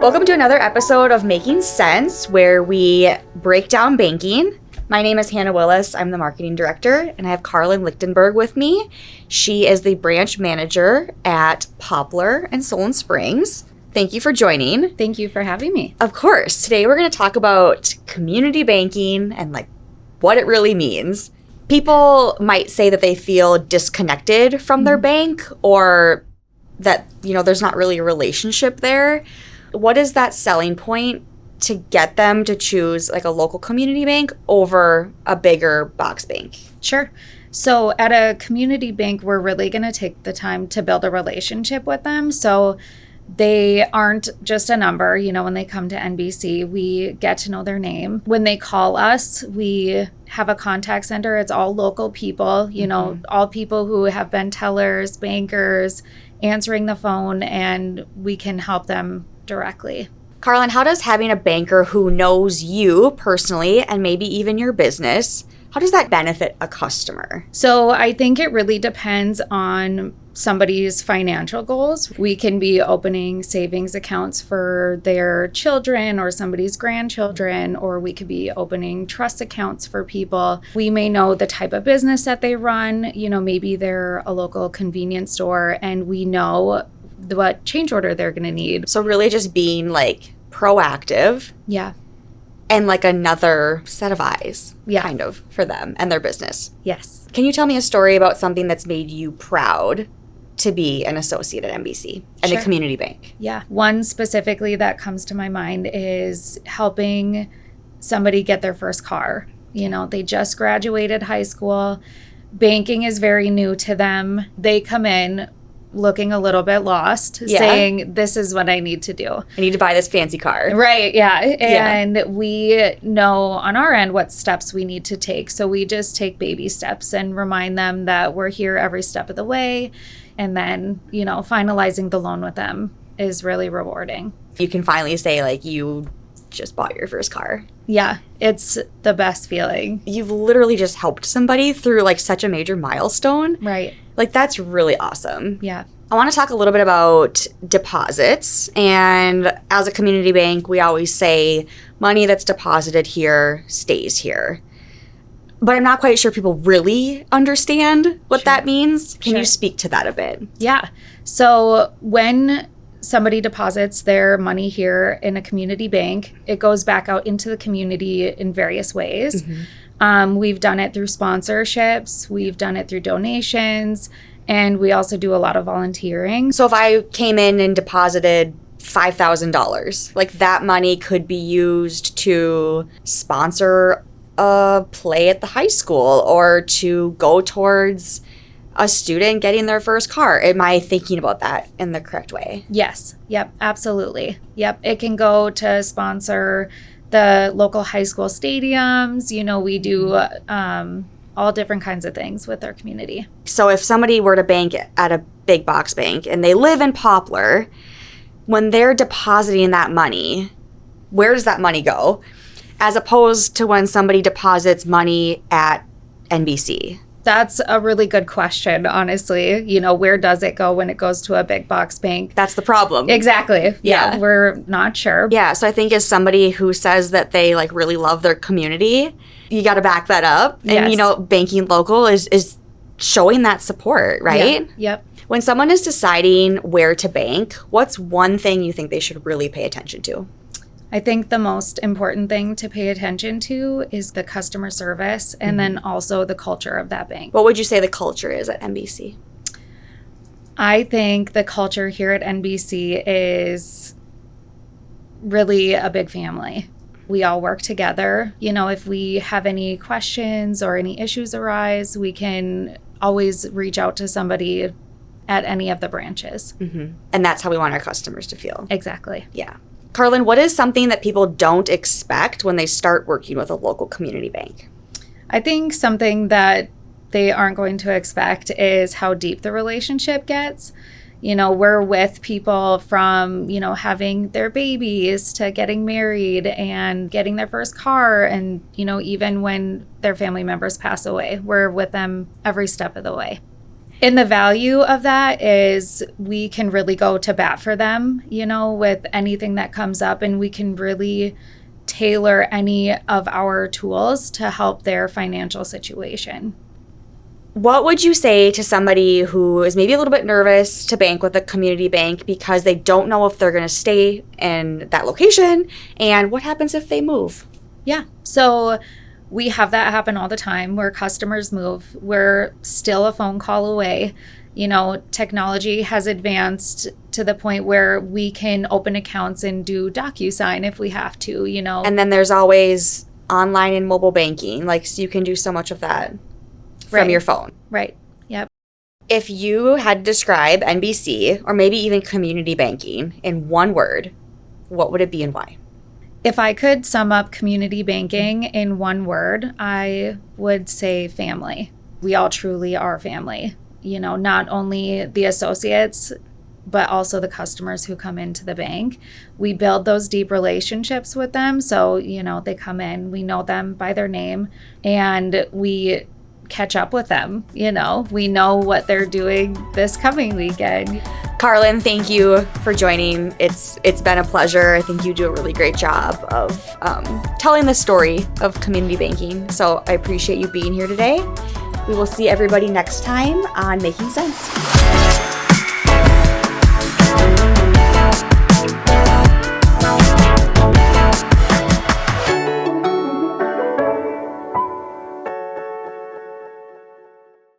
Welcome to another episode of Making Sense, where we break down banking. My name is Hannah Willis. I'm the marketing director, and I have Karlyn Lichtenberg with me. She is the branch manager at Poplar and Solon Springs. Thank you for joining. Thank you for having me. Of course. Today we're going to talk about community banking and what it really means. People might say that they feel disconnected from their bank, or that, there's not really a relationship there. What is that selling point to get them to choose a local community bank over a bigger box bank? Sure. So at a community bank, we're really going to take the time to build a relationship with them. So they aren't just a number. When they come to NBC, we get to know their name. When they call us, we have a contact center. It's all local people, all people who have been tellers, bankers, answering the phone, and we can help them directly. Karlyn, how does having a banker who knows you personally and maybe even your business, how does that benefit a customer? So I think it really depends on somebody's financial goals. We can be opening savings accounts for their children or somebody's grandchildren, or we could be opening trust accounts for people. We may know the type of business that they run. Maybe they're a local convenience store and we know what change order they're going to need. So really just being proactive. Yeah. And another set of eyes, yeah, kind of, for them and their business. Yes. Can you tell me a story about something that's made you proud to be an associate at NBC and a community bank? Yeah. One specifically that comes to my mind is helping somebody get their first car. They just graduated high school. Banking is very new to them. They come in looking a little bit lost, saying, this is what I need to do. I need to buy this fancy car. Right, yeah. And we know on our end what steps we need to take. So we just take baby steps and remind them that we're here every step of the way. And then, finalizing the loan with them is really rewarding. You can finally say, you just bought your first car. Yeah, it's the best feeling. You've literally just helped somebody through such a major milestone. Right. That's really awesome. Yeah. I want to talk a little bit about deposits. And as a community bank, we always say money that's deposited here stays here. But I'm not quite sure people really understand what that means. Can you speak to that a bit? Yeah. So when somebody deposits their money here in a community bank, it goes back out into the community in various ways. Mm-hmm. We've done it through sponsorships, we've done it through donations, and we also do a lot of volunteering. So if I came in and deposited $5,000, that money could be used to sponsor a play at the high school or to go towards a student getting their first car. Am I thinking about that in the correct way? Yes. Yep. Absolutely. Yep. It can go to sponsor the local high school stadiums. We do all different kinds of things with our community. So if somebody were to bank at a big box bank and they live in Poplar, when they're depositing that money, where does that money go? As opposed to when somebody deposits money at NBC? That's a really good question, honestly. Where does it go when it goes to a big box bank? That's the problem. Exactly. Yeah. We're not sure. Yeah. So I think as somebody who says that they really love their community, you got to back that up. And, banking local is showing that support, right? Yeah. Yep. When someone is deciding where to bank, what's one thing you think they should really pay attention to? I think the most important thing to pay attention to is the customer service and then also the culture of that bank. What would you say the culture is at NBC? I think the culture here at NBC is really a big family. We all work together. If we have any questions or any issues arise, we can always reach out to somebody at any of the branches. Mm-hmm. And that's how we want our customers to feel. Exactly. Yeah. Karlyn, what is something that people don't expect when they start working with a local community bank? I think something that they aren't going to expect is how deep the relationship gets. We're with people from, having their babies to getting married and getting their first car. And, even when their family members pass away, we're with them every step of the way. And the value of that is we can really go to bat for them, with anything that comes up, and we can really tailor any of our tools to help their financial situation. What would you say to somebody who is maybe a little bit nervous to bank with a community bank because they don't know if they're going to stay in that location, and what happens if they move? Yeah. So we have that happen all the time where customers move. We're still a phone call away. Technology has advanced to the point where we can open accounts and do DocuSign if we have to, And then there's always online and mobile banking. So you can do so much of that from your phone. Right. Yep. If you had to describe NBC or maybe even community banking in one word, what would it be and why? If I could sum up community banking in one word, I would say family. We all truly are family. Not only the associates, but also the customers who come into the bank. We build those deep relationships with them. So, they come in, we know them by their name, and we catch up with them. We know what they're doing this coming weekend. Karlyn, thank you for joining. It's been a pleasure. I think you do a really great job of telling the story of community banking. So I appreciate you being here today. We will see everybody next time on Making Sense.